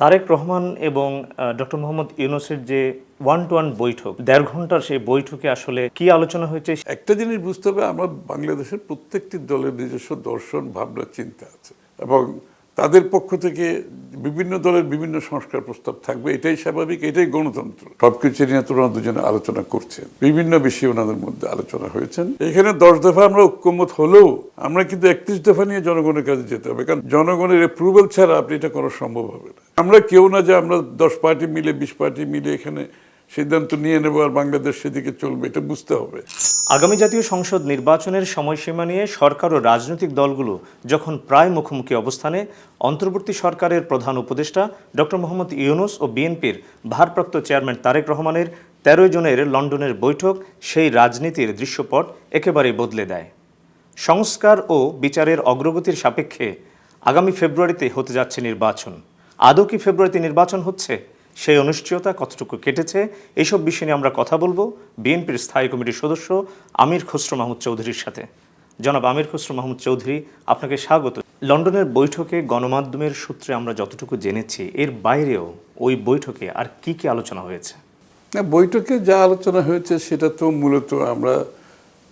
তারেক রহমান এবং ডক্টর মোহাম্মদ ইউনূসের যে one two one বৈঠক, ১.৫ ঘন্টার সেই বৈঠকে আসলে কি আলোচনা হয়েছে? একটা জিনিস বুঝতে হবে, আমরা বাংলাদেশের প্রত্যেকটি দলের নিজস্ব দর্শন, ভাবনা, চিন্তা আছে এবং তাদের পক্ষ থেকে বিভিন্ন দলের বিভিন্ন সংস্কার প্রস্তাব থাকবে। এটাই স্বাভাবিক, এটাই গণতন্ত্র। সবকিছু নিয়ে তো ওনারা দুজনে আলোচনা করছেন, বিভিন্ন বিষয়ে ওনাদের মধ্যে আলোচনা হয়েছেন। এখানে 10 দফা আমরা ঐক্যমত হলেও আমরা কিন্তু 31 দফা নিয়ে জনগণের কাছে যেতে হবে, কারণ জনগণের অ্যাপ্রুভাল ছাড়া আপনি এটা করা সম্ভব হবে না। আমরা কেউ না যে আমরা 10 পার্টি মিলে 20 পার্টি মিলে এখানে সিদ্ধান্ত নিয়ে নেব আর বাংলাদেশ সেদিকে চলবে, এটা বুঝতে হবে। আগামী জাতীয় সংসদ নির্বাচনের সময়সীমা নিয়ে সরকার ও রাজনৈতিক দলগুলো যখন প্রায় মুখোমুখি অবস্থানে, অন্তর্বর্তী সরকারের প্রধান উপদেষ্টা ডক্টর মোহাম্মদ ইউনূস ও বিএনপির ভারপ্রাপ্ত চেয়ারম্যান তারেক রহমানের 13 জনের লন্ডনের বৈঠক সেই রাজনীতির দৃশ্যপট একেবারেই বদলে দেয়। সংস্কার ও বিচারের অগ্রগতির সাপেক্ষে আগামী ফেব্রুয়ারিতে হতে যাচ্ছে নির্বাচন। আদৌ কি ফেব্রুয়ারিতে নির্বাচন হচ্ছে? সেই অনিশ্চয়তা কতটুকু কেটেছে, এইসব বিষয় নিয়ে আমরা কথা বলবো বিএনপির স্থায়ী কমিটির সদস্য আমির খসরু মাহমুদ চৌধুরীর সাথে। জনাব আমির খসরু মাহমুদ চৌধুরী, আপনাকে স্বাগত। লন্ডনের বৈঠকে গণমাধ্যমের সূত্রে আমরা যতটুকু জেনেছি, এর বাইরেও ওই বৈঠকে আর কি কি আলোচনা হয়েছে? বৈঠকে যা আলোচনা হয়েছে সেটা তো মূলত আমরা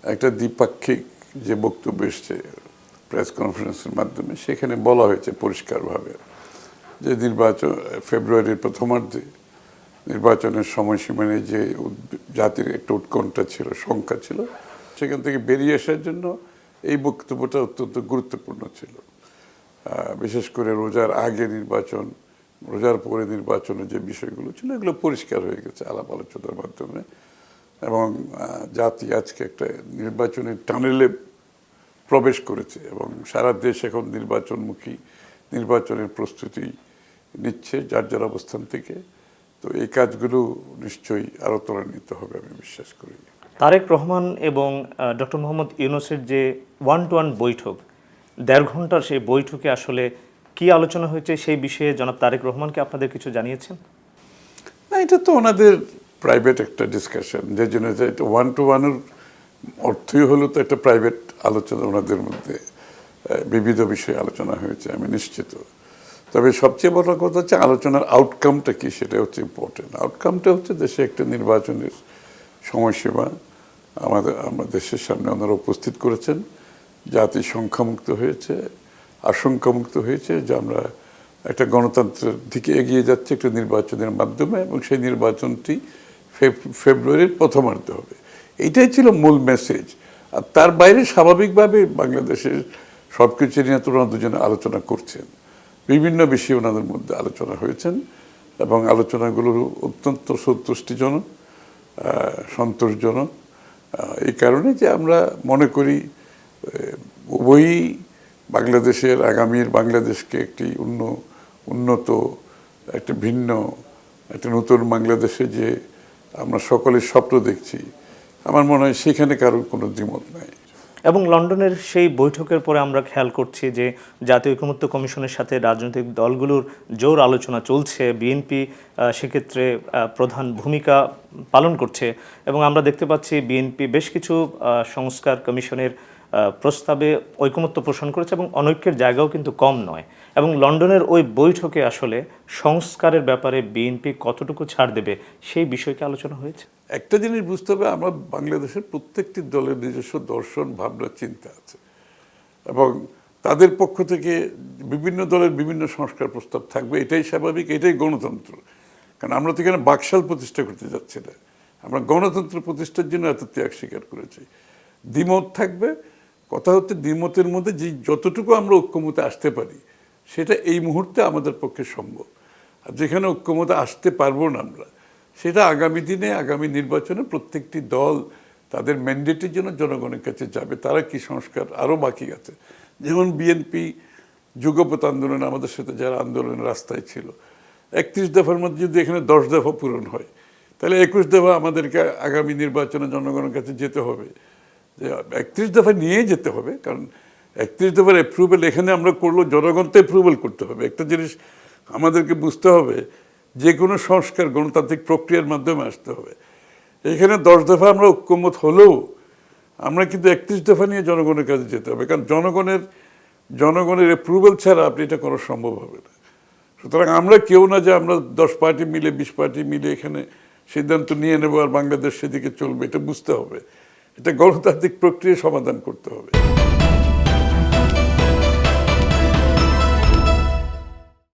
একটা দ্বিপাক্ষিক যে বক্তব্য এসছে প্রেস কনফারেন্সের মাধ্যমে, সেখানে বলা হয়েছে পরিষ্কারভাবে যে নির্বাচন ফেব্রুয়ারির প্রথমার্ধে নির্বাচনের সময়সীমা নিয়ে যে জাতির একটা উৎকণ্ঠা ছিল, শঙ্কা ছিল, সেখান থেকে বেরিয়ে আসার জন্য এই বক্তব্যটা অত্যন্ত গুরুত্বপূর্ণ ছিল। বিশেষ করে রোজার আগে নির্বাচন, রোজার পরে নির্বাচনের যে বিষয়গুলো ছিল, এগুলো পরিষ্কার হয়ে গেছে আলাপ আলোচনার মাধ্যমে এবং জাতি আজকে একটা নির্বাচনের টানেলে প্রবেশ করেছে এবং সারা দেশ এখন নির্বাচনমুখী, নির্বাচনের প্রস্তুতি নিচ্ছে যার যার অবস্থান থেকে। তো এই কাজগুলো নিশ্চয়ই আরও ত্বরান্বিত হবে আমি বিশ্বাস করি। তারেক রহমান এবং ডক্টর মোহাম্মদ ইউনূসের যে ওয়ান টু ওয়ান বৈঠক, ১.৫ ঘন্টার সেই বৈঠকে আসলে কি আলোচনা হয়েছে সেই বিষয়ে জনাব তারেক রহমানকে আপনাদের কিছু জানিয়েছেন? না, এটা তো ওনাদের প্রাইভেট একটা ডিসকাশন, যে জন্য এটা ওয়ান টু ওয়ানের অর্থই হলো তো একটা প্রাইভেট আলোচনা। ওনাদের মধ্যে বিবিধ বিষয়ে আলোচনা হয়েছে, আমি নিশ্চিত। তবে সবচেয়ে বড় কথা হচ্ছে আলোচনার আউটকামটা কি, সেটা হচ্ছে ইম্পর্টেন্ট। আউটকামটা হচ্ছে দেশে একটা নির্বাচনের সময়সীমা আমার দেশের সামনে ওনারা উপস্থিত করেছেন। জাতি সংখ্যামুক্ত হয়েছে, আশঙ্কামুক্ত হয়েছে যে আমরা একটা গণতন্ত্রের দিকে এগিয়ে যাচ্ছে একটা নির্বাচনের মাধ্যমে, এবং সেই নির্বাচনটি ফেব্রুয়ারির প্রথমার্ধে হবে। এইটাই ছিল মূল মেসেজ। আর তার বাইরে স্বাভাবিকভাবে বাংলাদেশের সব কিছু নিয়ে তো ওনারা দুজনে আলোচনা করছেন, বিভিন্ন বিষয়ে ওনাদের মধ্যে আলোচনা হয়েছেন এবং আলোচনাগুলো অত্যন্ত সন্তুষ্টিজনক, সন্তোষজনক। এই কারণে যে আমরা মনে করি উভয়ই বাংলাদেশের আগামীর বাংলাদেশকে একটি উন্নত, একটা ভিন্ন, একটা নতুন বাংলাদেশে যে আমরা সকলের স্বপ্ন দেখছি, আমার মনে হয় সেখানে কারোর কোনো দ্বিমত নাই। এবং লন্ডনের সেই বৈঠকের পরে আমরা খেয়াল করছি যে জাতীয় ঐকমত্য কমিশনের সাথে রাজনৈতিক দলগুলোর জোর আলোচনা চলছে। বিএনপি সেক্ষেত্রে প্রধান ভূমিকা পালন করছে এবং আমরা দেখতে পাচ্ছি বিএনপি বেশ কিছু সংস্কার কমিশনের প্রস্তাবে ঐকমত্য পোষণ করেছে এবং অনৈক্যের জায়গাও কিন্তু কম নয়। এবং লন্ডনের ওই বৈঠকে আসলে সংস্কারের ব্যাপারে বিএনপি কতটুকু ছাড় দেবে সেই বিষয়কে আলোচনা হয়েছে। একটা জিনিস বুঝতে হবে, আমরা বাংলাদেশের প্রত্যেকটি দলের নিজস্ব দর্শন, ভাবনা, চিন্তা আছে এবং তাদের পক্ষ থেকে বিভিন্ন দলের বিভিন্ন সংস্কার প্রস্তাব থাকবে। এটাই স্বাভাবিক, এটাই গণতন্ত্র। কারণ আমরা তো এখানে বাকশাল প্রতিষ্ঠা করতে যাচ্ছি না, আমরা গণতন্ত্র প্রতিষ্ঠার জন্য এত ত্যাগ স্বীকার করেছি। দ্বিমত থাকবে, কথা হচ্ছে দ্বিমতের মধ্যে যে যতটুকু আমরা ঐক্যমতে আসতে পারি সেটা এই মুহূর্তে আমাদের পক্ষে সম্ভব। আর যেখানে ঐক্যমতে আসতে পারবো না আমরা, সেটা আগামী দিনে, আগামী নির্বাচনে প্রত্যেকটি দল তাদের ম্যান্ডেটের জন্য জনগণের কাছে যাবে, তারা কি সংস্কার আরও বাকি আছে। যেমন বিএনপি যুগপৎ আন্দোলন আমাদের সাথে যারা আন্দোলনের রাস্তায় ছিল, 31 দফার মধ্যে যদি এখানে 10 দফা পূরণ হয়, তাহলে 21 দফা আমাদেরকে আগামী নির্বাচনে জনগণের কাছে যেতে হবে, যে 31 দফা নিয়ে যেতে হবে। কারণ 31 দফার অ্যাপ্রুভেল এখানে আমরা করলেও জনগণ তো অ্যাপ্রুভেল করতে হবে। একটা জিনিস আমাদেরকে বুঝতে হবে, যে কোনো সংস্কার গণতান্ত্রিক প্রক্রিয়ার মাধ্যমে আসতে হবে। এখানে 10 দফা আমরা ঐক্যমত হলেও আমরা কিন্তু 31 দফা নিয়ে জনগণের কাছে যেতে হবে, কারণ জনগণের অ্যাপ্রুভেল ছাড়া আপনি এটা করা সম্ভব হবে না। সুতরাং আমরা কেউ না যে আমরা 10 পার্টি মিলে 20 পার্টি মিলে এখানে সিদ্ধান্ত নিয়ে নেবো আর বাংলাদেশ সেদিকে চলবে, এটা বুঝতে হবে। এটা গণতান্ত্রিক প্রক্রিয়া সমাধান করতে হবে।